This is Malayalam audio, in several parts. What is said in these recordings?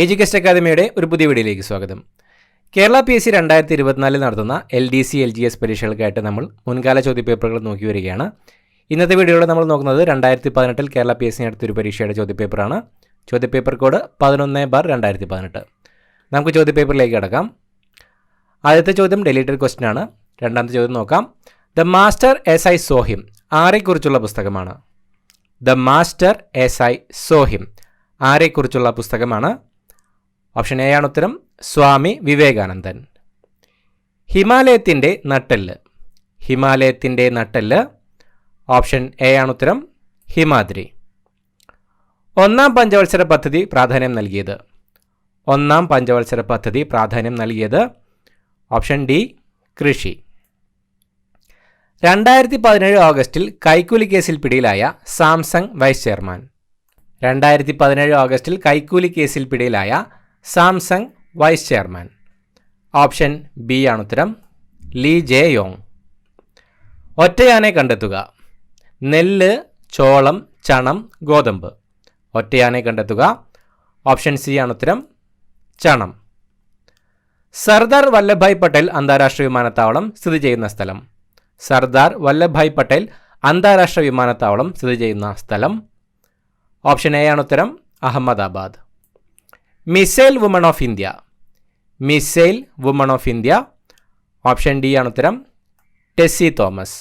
എഡ്യൂക്കേഷൻ അക്കാദമിയുടെ ഒരു പുതിയ വീഡിയോയിലേക്ക് സ്വാഗതം. കേരള PSC 2024 നടത്തുന്ന LDC LGS പരീക്ഷകൾക്കായിട്ട് നമ്മൾ മുൻകാല ചോദ്യപേപ്പറുകൾ നോക്കി വരികയാണ്. ഇന്നത്തെ വീഡിയോയിൽ നമ്മൾ നോക്കുന്നത് 2018 കേരള PSC നടത്തിയൊരു പരീക്ഷയുടെ ചോദ്യപേപ്പറാണ്. ചോദ്യപേപ്പർ കോഡ് 11/2018. നമുക്ക് ചോദ്യപേപ്പറിലേക്ക് കടക്കാം. ആദ്യത്തെ ചോദ്യം ഡെലീറ്റഡ് ക്വസ്റ്റ്യൻ ആണ്. രണ്ടാമത്തെ ചോദ്യം നോക്കാം. The master as I saw him ആരെക്കുറിച്ചുള്ള പുസ്തകമാണ്? The master as I saw him ആരെക്കുറിച്ചുള്ള പുസ്തകമാണ്? ഓപ്ഷൻ എ ആണ് ഉത്തരം, സ്വാമി വിവേകാനന്ദൻ. ഹിമാലയത്തിൻ്റെ നട്ടെല്ല്, ഹിമാലയത്തിൻ്റെ നട്ടെല്ല്. ഓപ്ഷൻ എ ആണ് ഉത്തരം, ഹിമാദ്രി. ഒന്നാം പഞ്ചവത്സര പദ്ധതി പ്രാധാന്യം നൽകിയത്, ഒന്നാം പഞ്ചവത്സര പദ്ധതി പ്രാധാന്യം നൽകിയത്. ഓപ്ഷൻ ഡി, കൃഷി. 2017 ഓഗസ്റ്റിൽ കൈക്കൂലി കേസിൽ പിടിയിലായ സാംസങ് വൈസ് ചെയർമാൻ. 2017 ഓഗസ്റ്റിൽ കൈക്കൂലി കേസിൽ പിടിയിലായ Samsung vice chairman. Option B ആണ് ഉത്തരം, ലീ ജെ യോങ്. ഒറ്റയാനെ കണ്ടെത്തുക. നെല്ല്, ചോളം, ചണം, ഗോതമ്പ്. ഒറ്റയാനെ കണ്ടെത്തുക. ഓപ്ഷൻ സി ആണ് ഉത്തരം, ചണം. സർദാർ വല്ലഭായ് പട്ടേൽ അന്താരാഷ്ട്ര വിമാനത്താവളം സ്ഥിതി ചെയ്യുന്ന സ്ഥലം. സർദാർ വല്ലഭായ് പട്ടേൽ അന്താരാഷ്ട്ര വിമാനത്താവളം സ്ഥിതി ചെയ്യുന്ന സ്ഥലം. ഓപ്ഷൻ എ ആണ് ഉത്തരം, Ahmedabad. Missile woman of India, missile woman of India. Option D ആണ് ഉത്തരം, ടെസ്സി തോമസ്.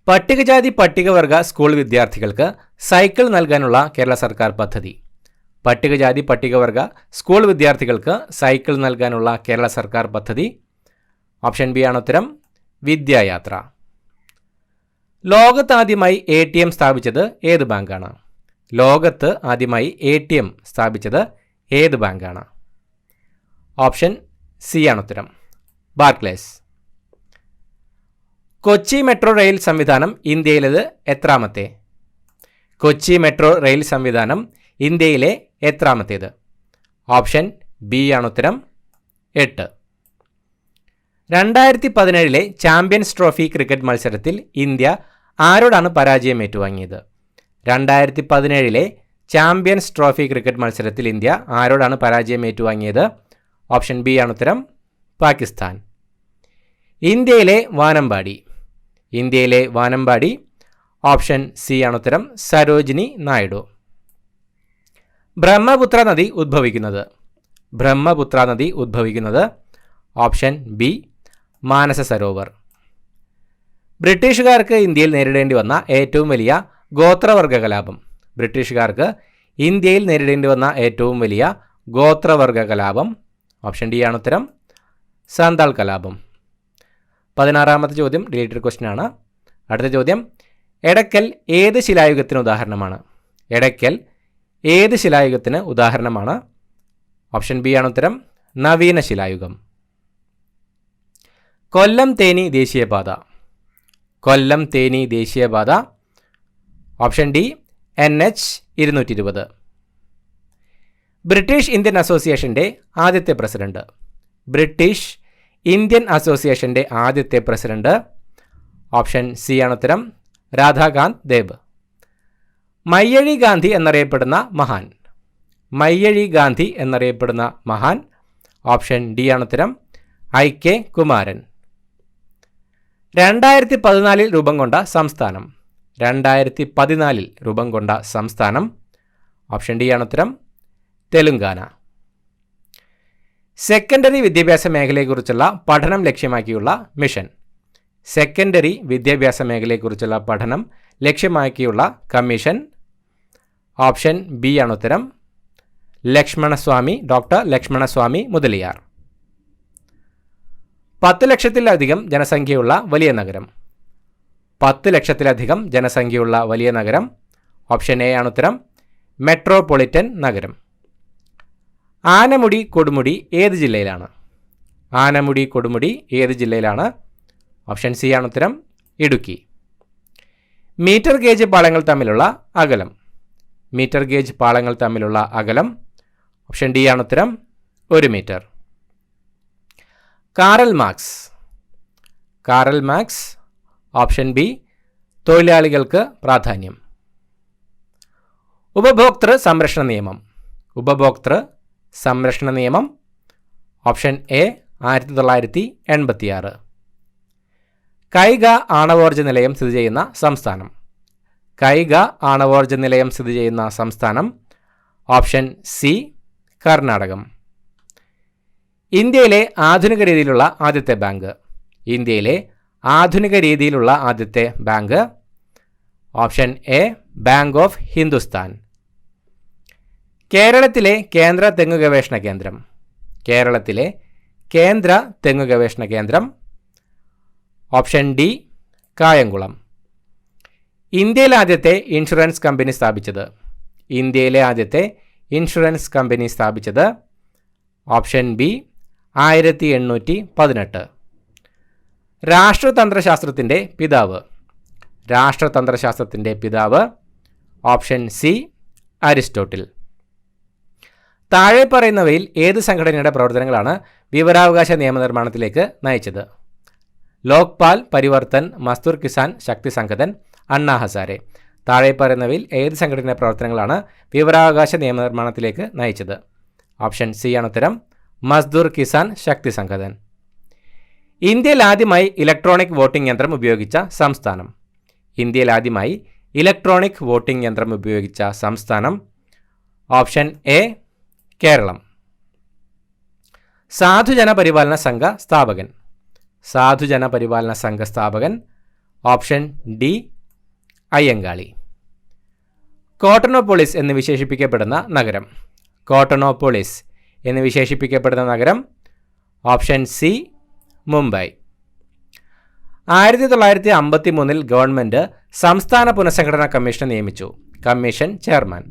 പട്ടികജാതി പട്ടികവർഗ സ്കൂൾ വിദ്യാർത്ഥികൾക്ക് സൈക്കിൾ നൽകാനുള്ള കേരള സർക്കാർ പദ്ധതി. പട്ടികജാതി പട്ടികവർഗ സ്കൂൾ വിദ്യാർത്ഥികൾക്ക് സൈക്കിൾ നൽകാനുള്ള കേരള സർക്കാർ പദ്ധതി. ഓപ്ഷൻ ബി ആണ് ഉത്തരം, വിദ്യായാത്ര. ലോകത്ത് ആദ്യമായി ATM സ്ഥാപിച്ചത് ഏത് ബാങ്കാണ്? ലോകത്ത് ആദ്യമായി ATM സ്ഥാപിച്ചത് ഏത് ബാങ്കാണ്? ഓപ്ഷൻ സി ആണ് ഉത്തരം, ബാർക്ലേസ്. കൊച്ചി മെട്രോ റെയിൽ സംവിധാനം ഇന്ത്യയിലേത് എത്രാമത്തെ? കൊച്ചി മെട്രോ റെയിൽ സംവിധാനം ഇന്ത്യയിലെ എത്രാമത്തേത്? ഓപ്ഷൻ ബി ആണ് ഉത്തരം, 8. 2017 ചാമ്പ്യൻസ് ട്രോഫി ക്രിക്കറ്റ് മത്സരത്തിൽ ഇന്ത്യ ആരോടാണ് പരാജയം ഏറ്റുവാങ്ങിയത്? 2017 ചാമ്പ്യൻസ് ട്രോഫി ക്രിക്കറ്റ് മത്സരത്തിൽ ഇന്ത്യ ആരോടാണ് പരാജയം ഏറ്റുവാങ്ങിയത്? ഓപ്ഷൻ ബി ആണ് ഉത്തരം, പാകിസ്ഥാൻ. ഇന്ത്യയിലെ വാനമ്പാടി, ഇന്ത്യയിലെ വാനമ്പാടി. ഓപ്ഷൻ സി ആണ് ഉത്തരം, സരോജിനി നായിഡു. ബ്രഹ്മപുത്ര നദി ഉദ്ഭവിക്കുന്നത്, ബ്രഹ്മപുത്ര നദി ഉദ്ഭവിക്കുന്നത്. ഓപ്ഷൻ ബി, മാനസ സരോവർ. ബ്രിട്ടീഷുകാർക്ക് ഇന്ത്യയിൽ നേരിടേണ്ടി വന്ന ഏറ്റവും വലിയ ഗോത്രവർഗ കലാപം. ബ്രിട്ടീഷുകാർക്ക് ഇന്ത്യയിൽ നേരിടേണ്ടി വന്ന ഏറ്റവും വലിയ ഗോത്രവർഗ കലാപം. ഓപ്ഷൻ ഡി ആണ് ഉത്തരം, സാന്താൾ കലാപം. 16ാമത്തെ ചോദ്യം ഡെലീറ്റഡ് ക്വസ്റ്റ്യൻ ആണ്. അടുത്ത ചോദ്യം, എടക്കൽ ഏത് ശിലായുഗത്തിന് ഉദാഹരണമാണ്? എടക്കൽ ഏത് ശിലായുഗത്തിന് ഉദാഹരണമാണ്? ഓപ്ഷൻ ബി ആണ് ഉത്തരം, നവീന ശിലായുഗം. കൊല്ലം തേനി ദേശീയപാത, കൊല്ലം തേനി ദേശീയപാത. Option D, NH 220. British Indian അസോസിയേഷൻ്റെ ആദ്യത്തെ പ്രസിഡന്റ്. ബ്രിട്ടീഷ് ഇന്ത്യൻ അസോസിയേഷൻ്റെ ആദ്യത്തെ പ്രസിഡന്റ്. ഓപ്ഷൻ സി ആണ് ഉത്തരം, രാധാകാന്ത് ദേബ്. മയ്യഴി ഗാന്ധി എന്നറിയപ്പെടുന്ന മഹാൻ. മയ്യഴി ഗാന്ധി എന്നറിയപ്പെടുന്ന മഹാൻ. ഓപ്ഷൻ ഡി ആണ് ഉത്തരം, IK കുമാരൻ. 2014 രൂപം കൊണ്ട സംസ്ഥാനം. 2014 രൂപം കൊണ്ട സംസ്ഥാനം. ഓപ്ഷൻ ഡി ആണ് ഉത്തരം, തെലുങ്കാന. സെക്കൻഡറി വിദ്യാഭ്യാസ മേഖലയെക്കുറിച്ചുള്ള പഠനം ലക്ഷ്യമാക്കിയുള്ള മിഷൻ. സെക്കൻഡറി വിദ്യാഭ്യാസ മേഖലയെക്കുറിച്ചുള്ള പഠനം ലക്ഷ്യമാക്കിയുള്ള കമ്മീഷൻ. ഓപ്ഷൻ ബി ആണ് ഉത്തരം, ലക്ഷ്മണസ്വാമി, ഡോക്ടർ ലക്ഷ്മണസ്വാമി മുതലിയാർ. 10 ലക്ഷത്തിലധികം ജനസംഖ്യയുള്ള വലിയ നഗരം. 10 ലക്ഷത്തിലധികം ജനസംഖ്യയുള്ള വലിയ നഗരം. ഓപ്ഷൻ എ ആണ് ഉത്തരം, മെട്രോപൊളിറ്റൻ നഗരം. ആനമുടി കൊടുമുടി ഏത് ജില്ലയിലാണ്? ആനമുടി കൊടുമുടി ഏത് ജില്ലയിലാണ്? ഓപ്ഷൻ സി ആണ് ഉത്തരം, ഇടുക്കി. മീറ്റർ ഗേജ് പാളങ്ങൾ തമ്മിലുള്ള അകലം. മീറ്റർ ഗേജ് പാളങ്ങൾ തമ്മിലുള്ള അകലം. ഓപ്ഷൻ ഡി ആണ് ഉത്തരം, 1 metre. Karl Marx. Karl Marx. Option B, തൊഴിലാളികൾക്ക് പ്രാധാന്യം. ഉപഭോക്തൃ സംരക്ഷണ നിയമം. ഉപഭോക്തൃ സംരക്ഷണ നിയമം. Option A 1986. കൈഗ ആണവോർജ്ജ നിലയം സ്ഥിതി ചെയ്യുന്ന സംസ്ഥാനം. കൈഗ ആണവോർജ്ജ നിലയം സ്ഥിതി ചെയ്യുന്ന സംസ്ഥാനം. ഓപ്ഷൻ സി കർണാടകം. ഇന്ത്യയിലെ ആധുനിക രീതിയിലുള്ള ആദ്യത്തെ ബാങ്ക്. ഇന്ത്യയിലെ ആധുനിക രീതിയിലുള്ള ആദ്യത്തെ bank. Option A bank of Hindustan. കേരളത്തിലെ കേന്ദ്ര തെങ്ങ് ഗവേഷണ കേന്ദ്രം. കേരളത്തിലെ കേന്ദ്ര തെങ്ങ് ഗവേഷണ കേന്ദ്രം. Option D Kayamkulam. ഇന്ത്യയിലെ ആദ്യത്തെ ഇൻഷുറൻസ് കമ്പനി സ്ഥാപിച്ചത്. ഇന്ത്യയിലെ ആദ്യത്തെ ഇൻഷുറൻസ് കമ്പനി സ്ഥാപിച്ചത്. Option B 1818. രാഷ്ട്രതന്ത്രശാസ്ത്രത്തിൻ്റെ പിതാവ്. രാഷ്ട്രതന്ത്രശാസ്ത്രത്തിൻ്റെ പിതാവ്. Option C Aristotle. താഴെ പറയുന്നവയിൽ ഏത് സംഘടനയുടെ പ്രവർത്തനങ്ങളാണ് വിവരാവകാശ നിയമനിർമ്മാണത്തിലേക്ക് നയിച്ചത്? ലോക്പാൽ, പരിവർത്തൻ, മസ്ദൂർ കിസാൻ ശക്തി സംഘടൻ, അണ്ണാ ഹസാരെ. താഴെ പറയുന്നവയിൽ ഏത് സംഘടനയുടെ പ്രവർത്തനങ്ങളാണ് വിവരാവകാശ നിയമനിർമ്മാണത്തിലേക്ക് നയിച്ചത്? ഓപ്ഷൻ സി ആണ് ഉത്തരം, മസ്ദൂർ കിസാൻ ശക്തി സംഘടൻ. ഇന്ത്യയിൽ ആദ്യമായി ഇലക്ട്രോണിക് വോട്ടിംഗ് യന്ത്രം ഉപയോഗിച്ച സംസ്ഥാനം. ഇന്ത്യയിൽ ആദ്യമായി ഇലക്ട്രോണിക് വോട്ടിംഗ് യന്ത്രം ഉപയോഗിച്ച സംസ്ഥാനം. Option A Keralam. സാധുജന പരിപാലന സംഘ സ്ഥാപകൻ. സാധുജന പരിപാലന സംഘ സ്ഥാപകൻ. Option D Ayyankali. കോട്ടണോപോളിസ് എന്ന് വിശേഷിപ്പിക്കപ്പെടുന്ന നഗരം. കോട്ടണോപോളിസ് എന്ന് വിശേഷിപ്പിക്കപ്പെടുന്ന നഗരം. Option C Mumbai. 1953 ഗവൺമെൻറ് സംസ്ഥാന പുനഃസംഘടനാ കമ്മീഷനെ നിയമിച്ചു. Commission chairman.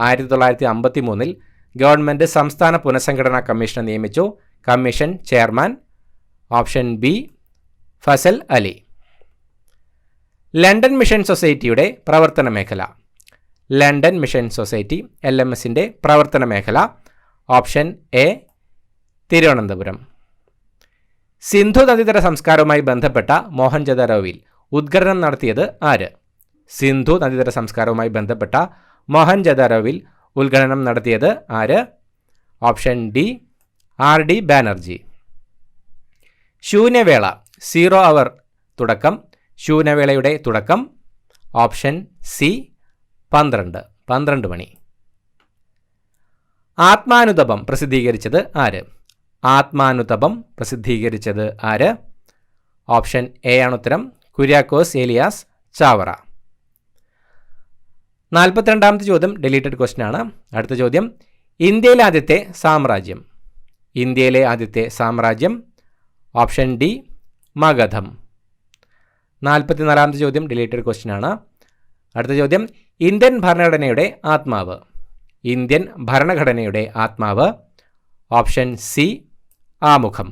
1953 ഗവൺമെൻറ് സംസ്ഥാന പുനഃസംഘടനാ കമ്മീഷനെ നിയമിച്ചു. Commission chairman. Option B Fazal Ali. London mission സൊസൈറ്റിയുടെ പ്രവർത്തന മേഖല. ലണ്ടൻ മിഷൻ സൊസൈറ്റി LMSൻ്റെ പ്രവർത്തന മേഖല. Option A Thiruvananthapuram. സിന്ധു നദീതട സംസ്കാരവുമായി ബന്ധപ്പെട്ട മോഹൻജദാരോവിൽ ഉദ്ഖനനം നടത്തിയത് ആര്? സിന്ധു നദീതട സംസ്കാരവുമായി ബന്ധപ്പെട്ട മോഹൻജദാരോവിൽ ഉദ്ഖനനം നടത്തിയത് ആര്? Option D RD Banerjee. ശൂന്യവേള 0 അവർ തുടക്കം. ശൂന്യവേളയുടെ തുടക്കം. ഓപ്ഷൻ സി 12 മണി. ആത്മാനുതപം പ്രസിദ്ധീകരിച്ചത് ആര്? ആത്മാനുതപം പ്രസിദ്ധീകരിച്ചത് ആര്? ഓപ്ഷൻ എ ആണ് ഉത്തരം, കുര്യാക്കോസ് ഏലിയാസ് ചാവറ. 42ാമത്തെ ചോദ്യം ഡിലീറ്റഡ് ക്വസ്റ്റ്യൻ ആണ്. അടുത്ത ചോദ്യം, ഇന്ത്യയിലെ ആദ്യത്തെ സാമ്രാജ്യം. ഇന്ത്യയിലെ ആദ്യത്തെ സാമ്രാജ്യം. Option D മഗധം. 44ാമത്തെ ചോദ്യം ഡിലീറ്റഡ് ക്വസ്റ്റ്യൻ ആണ്. അടുത്ത ചോദ്യം, ഇന്ത്യൻ ഭരണഘടനയുടെ ആത്മാവ്. ഇന്ത്യൻ ഭരണഘടനയുടെ ആത്മാവ്. ഓപ്ഷൻ സി ആമുഖം.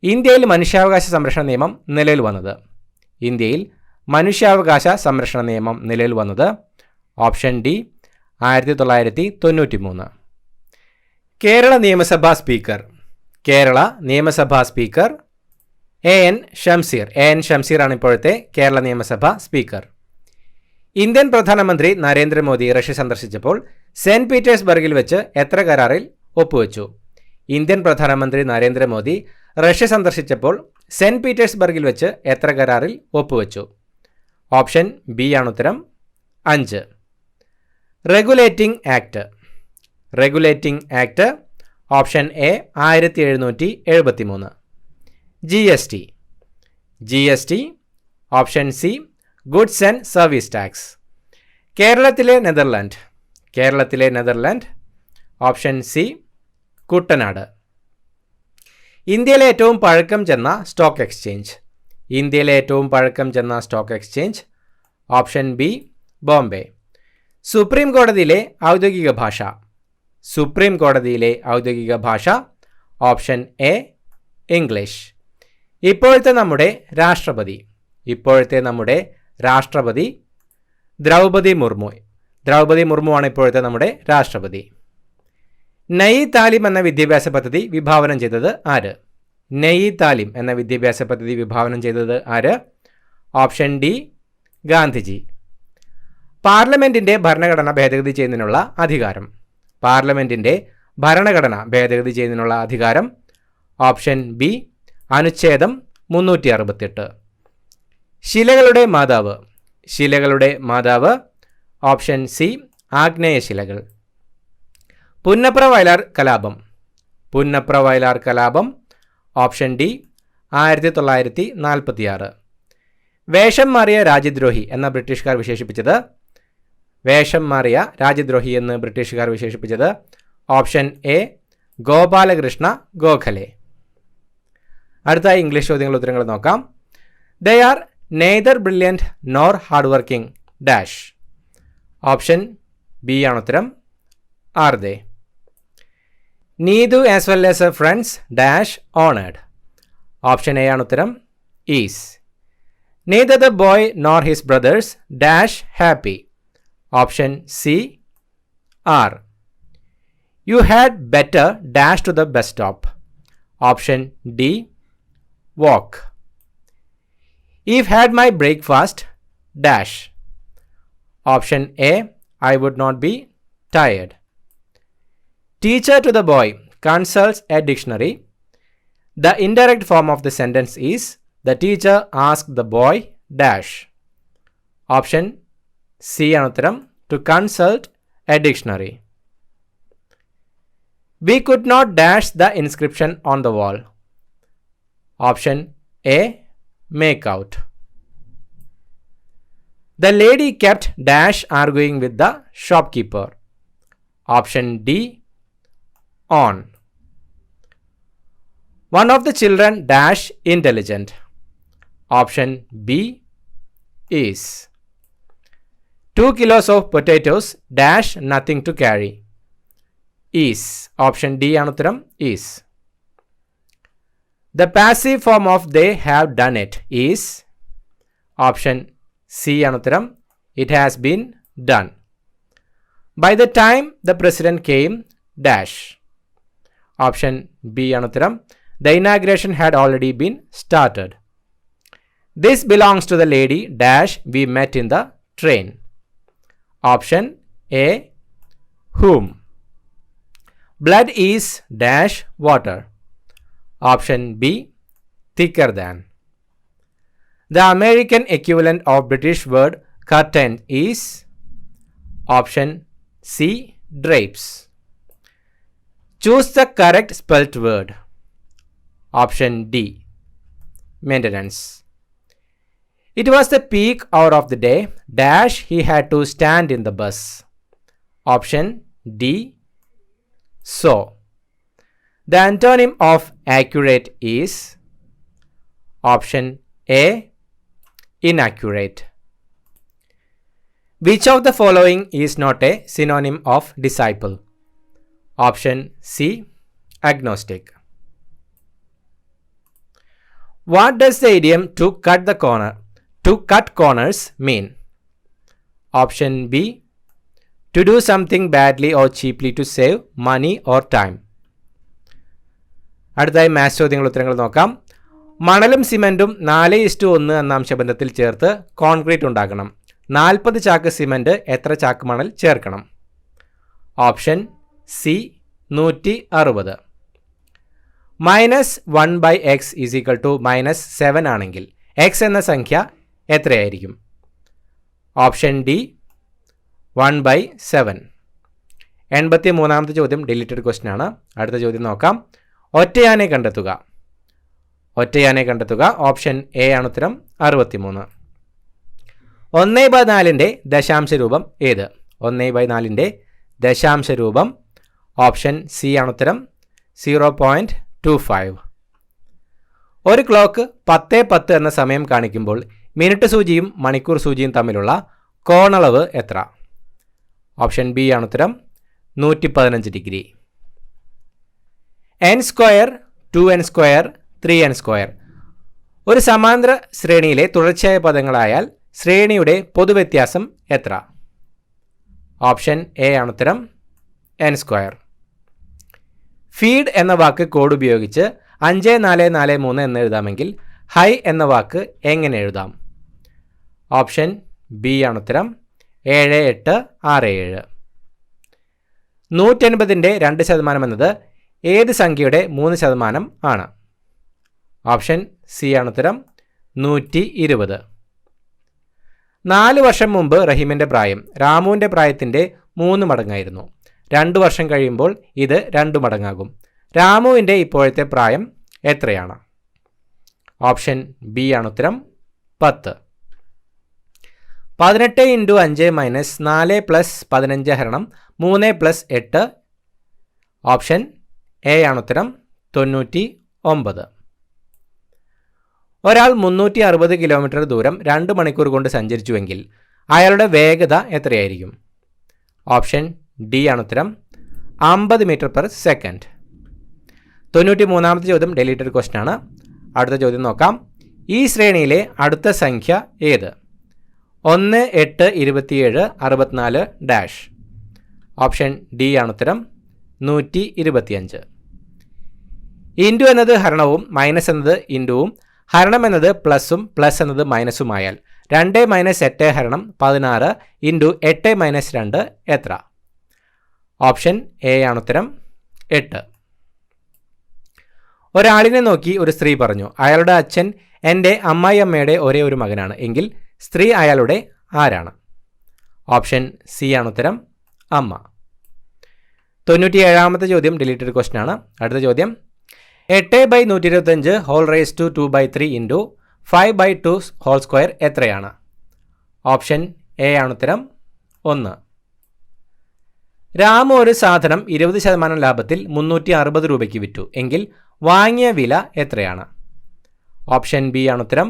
ഇന്ത്യയിൽ മനുഷ്യാവകാശ സംരക്ഷണ നിയമം നിലവിൽ വന്നത്. ഇന്ത്യയിൽ മനുഷ്യാവകാശ സംരക്ഷണ നിയമം നിലവിൽ വന്നത്. Option D 1993. കേരള നിയമസഭാ സ്പീക്കർ. കേരള നിയമസഭാ സ്പീക്കർ AN ഷംസീർ. AN ഷംസീറാണ് ഇപ്പോഴത്തെ കേരള നിയമസഭാ സ്പീക്കർ. ഇന്ത്യൻ പ്രധാനമന്ത്രി നരേന്ദ്രമോദി റഷ്യ സന്ദർശിച്ചപ്പോൾ സെൻറ്റ് പീറ്റേഴ്സ്ബർഗിൽ വെച്ച് എത്ര കരാറിൽ ഒപ്പുവെച്ചു? ഇന്ത്യൻ പ്രധാനമന്ത്രി നരേന്ദ്രമോദി റഷ്യ സന്ദർശിച്ചപ്പോൾ സെൻറ്റ് പീറ്റേഴ്സ്ബർഗിൽ വെച്ച് എത്ര കരാറിൽ ഒപ്പുവെച്ചു? ഓപ്ഷൻ ബി ആണ് ഉത്തരം, 5. Regulating act. Regulating act. Option A 1773. GST. GST. Option C goods and service tax. കേരളത്തിലെ നെതർലാൻഡ്. കേരളത്തിലെ നെതർലാൻഡ്. Option C Kuttanad. ഇന്ത്യയിലെ ഏറ്റവും പഴക്കം ചെന്ന സ്റ്റോക്ക് എക്സ്ചേഞ്ച്. ഇന്ത്യയിലെ ഏറ്റവും പഴക്കം ചെന്ന stock exchange. Option B Bombay. Supreme കോടതിയിലെ ഔദ്യോഗിക ഭാഷ. സുപ്രീം കോടതിയിലെ ഔദ്യോഗിക ഭാഷ. Option A English. ഇപ്പോഴത്തെ നമ്മുടെ രാഷ്ട്രപതി. ഇപ്പോഴത്തെ നമ്മുടെ രാഷ്ട്രപതി ദ്രൗപദി മുർമു. ദ്രൗപദി മുർമുവാണ് ഇപ്പോഴത്തെ നമ്മുടെ രാഷ്ട്രപതി. നയി താലിം എന്ന വിദ്യാഭ്യാസ പദ്ധതി വിഭാവനം ചെയ്തത് ആര്? നയി താലിം എന്ന വിദ്യാഭ്യാസ പദ്ധതി വിഭാവനം ചെയ്തത് ആര്? Option D Gandhiji. പാർലമെൻറ്റിൻ്റെ ഭരണഘടന ഭേദഗതി ചെയ്യുന്നതിനുള്ള അധികാരം. പാർലമെൻറ്റിൻ്റെ ഭരണഘടന ഭേദഗതി ചെയ്യുന്നതിനുള്ള അധികാരം? ഓപ്ഷൻ ബി അനുച്ഛേദം 368. ശിലകളുടെ മാതാവ്? ഓപ്ഷൻ സി ആഗ്നേയശിലകൾ. പുന്നപ്ര വയലാർ കലാപം? Option D 1946. വേഷം മാറിയ രാജ്യദ്രോഹി എന്ന് ബ്രിട്ടീഷുകാർ വിശേഷിപ്പിച്ചത്? Option A Gopalakrishna Gokhale. അടുത്തായി ഇംഗ്ലീഷ് ചോദ്യങ്ങൾ ഉത്തരങ്ങൾ നോക്കാം. They are neither brilliant nor hard working dash. Option B ആണ് ഉത്തരം. Are they? Neetu as well as a friends dash owned. Option A ആണ് ഉത്തരം. Is. Neither the boy nor his brothers dash happy. Option C are. You had better dash to the bus stop. Option D walk. If had my breakfast dash. Option A I would not be tired. Teacher to the boy consults a dictionary. The indirect form of the sentence is the teacher asked the boy dash. Option C anuttaram to consult a dictionary. We could not dash the inscription on the wall. Option A make out. The lady kept dash arguing with the shopkeeper. Option D on. One of the children dash intelligent. Option B is. 2 kilos of potatoes dash nothing to carry. Is. Option D anuttaram is. The passive form of they have done it is. Option C anuttaram it has been done. By the time the president came dash. Option B anuttaram the inauguration had already been started. This belongs to the lady dash we met in the train. Option A whom. Blood is dash water. Option B thicker than. The American equivalent of British word curtain is. Option C drapes. Choose the correct spelt word. Option D maintenance. It was the peak hour of the day dash he had to stand in the bus. Option D so. The antonym of accurate is. Option A inaccurate. Which of the following is not a synonym of disciple? Option C agnostic. What does the idiom to cut corners mean? Option B to do something badly or cheaply to save money or time. അടുത്തായി മാത്സ് ചോദ്യങ്ങൾ ഉത്തരങ്ങൾ നോക്കാം. മണലും സിമൻറ്റും 4:1 എന്ന അംശബന്ധത്തിൽ ചേർത്ത് കോൺക്രീറ്റ് ഉണ്ടാക്കണം. 40 ചാക്ക് സിമൻറ്റ് എത്ര ചാക്ക് മണൽ ചേർക്കണം? Option C 160. -1/x -7 ആണെങ്കിൽ x എന്ന സംഖ്യ എത്രയായിരിക്കും? Option D 1/7. 83ാമത്തെ ചോദ്യം ഡിലീറ്റഡ് ക്വസ്റ്റ്യൻ ആണ്. അടുത്ത ചോദ്യം നോക്കാം. ഒറ്റയാനെ കണ്ടെത്തുക. ഓപ്ഷൻ എ ആണ് ഉത്തരം. 63. 1/4ൻ്റെ ദശാംശ രൂപം ഏത്? 1/4ൻ്റെ ദശാംശ രൂപം ഓപ്ഷൻ സി ആണ് ഉത്തരം. 0.25. ഒരു ക്ലോക്ക് 10:10 എന്ന സമയം കാണിക്കുമ്പോൾ മിനിറ്റ് സൂചിയും മണിക്കൂർ സൂചിയും തമ്മിലുള്ള കോണളവ് എത്ര? ഓപ്ഷൻ ബി ആണ് ഉത്തരം. 115 ഡിഗ്രി. n² 2n² 3n². ഒരു സമാന്തര ശ്രേണിയിലെ തുടർച്ചയായ പദങ്ങളായാൽ ശ്രേണിയുടെ പൊതുവ്യത്യാസം എത്ര? ഓപ്ഷൻ എ ആണ് ഉത്തരം. n². ഫീഡ് എന്ന വാക്ക് കോഡ് ഉപയോഗിച്ച് 5443 എന്ന് എഴുതാമെങ്കിൽ ഹൈ എന്ന വാക്ക് എങ്ങനെ എഴുതാം? ഓപ്ഷൻ ബി ആണ് ഉത്തരം. 7867. 150ൻ്റെ 2% എന്നത് ഏത് സംഖ്യയുടെ 3% ആണ്? ഓപ്ഷൻ സി ആണ് ഉത്തരം 120. 4 വർഷം മുമ്പ് റഹീമിൻ്റെ പ്രായം രാമുവിൻ്റെ പ്രായത്തിൻ്റെ 3 മടങ്ങായിരുന്നു. 2 വർഷം കഴിയുമ്പോൾ ഇത് 2 മടങ്ങാകും. രാമുവിൻ്റെ ഇപ്പോഴത്തെ പ്രായം എത്രയാണ്? ഓപ്ഷൻ ബി ആണ് ഉത്തരം 10. 18 × 5 - 4 + 15 = 3 + 8. ഓപ്ഷൻ എ ആണ് ഉത്തരം 99. ഒരാൾ 360 കിലോമീറ്റർ ദൂരം 2 മണിക്കൂർ കൊണ്ട് സഞ്ചരിച്ചുവെങ്കിൽ അയാളുടെ വേഗത എത്രയായിരിക്കും? ഓപ്ഷൻ ഡി ആണ് ഉത്തരം 50 m/s. 93ാമത്തെ ചോദ്യം ഡിലീറ്റഡ് ക്വസ്റ്റ്യൻ ആണ്. അടുത്ത ചോദ്യം നോക്കാം. ഈ ശ്രേണിയിലെ അടുത്ത സംഖ്യ ഏത്? 1, 8, 27, 64 ഓപ്ഷൻ ഡി ആണ് ഉത്തരം 125. ഇൻറ്റു എന്നത് ഹരണവും മൈനസ് എന്നത് ഇൻറ്റുവും ഹരണം എന്നത് പ്ലസും പ്ലസ് എന്നത് മൈനസുമായാൽ 2 - 8 = 16 ഇൻറ്റു 8 - 2 എത്ര? ഓപ്ഷൻ എ ആണ് ഉത്തരം 8. ഒരാളിനെ നോക്കി ഒരു സ്ത്രീ പറഞ്ഞു, അയാളുടെ അച്ഛൻ എൻ്റെ അമ്മായിയമ്മയുടെ ഒരേ ഒരു മകനാണ് എങ്കിൽ സ്ത്രീ അയാളുടെ ആരാണ്? ഓപ്ഷൻ സി ആണ് ഉത്തരം അമ്മ. 97ാമത്തെ ചോദ്യം ഡിലീറ്റഡ് ക്വസ്റ്റ്യൻ ആണ്. അടുത്ത ചോദ്യം 8/125 2/3 ഇൻറ്റു 5/2 എത്രയാണ്? ഓപ്ഷൻ എ ആണ് ഉത്തരം 1. രാമു ഒരു സാധനം 20% ലാഭത്തിൽ 360 രൂപയ്ക്ക് വിറ്റു എങ്കിൽ വാങ്ങിയ വില എത്രയാണ്? ഓപ്ഷൻ ബി ആണ് ഉത്തരം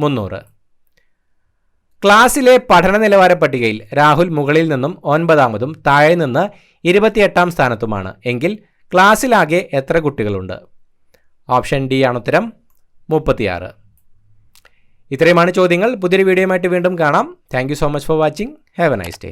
300. ക്ലാസ്സിലെ പഠന നിലവാര പട്ടികയിൽ രാഹുൽ മുകളിൽ നിന്നും 9ാമതും താഴെ നിന്ന് 28ാം സ്ഥാനത്തുമാണ് എങ്കിൽ ക്ലാസ്സിലാകെ എത്ര കുട്ടികളുണ്ട്? ഓപ്ഷൻ ഡി ആണ് ഉത്തരം 36. ഇത്രയുമാണ് ചോദ്യങ്ങൾ. പുതിയൊരു വീഡിയോയുമായിട്ട് വീണ്ടും കാണാം. Thank you so much for watching. Have A nice day.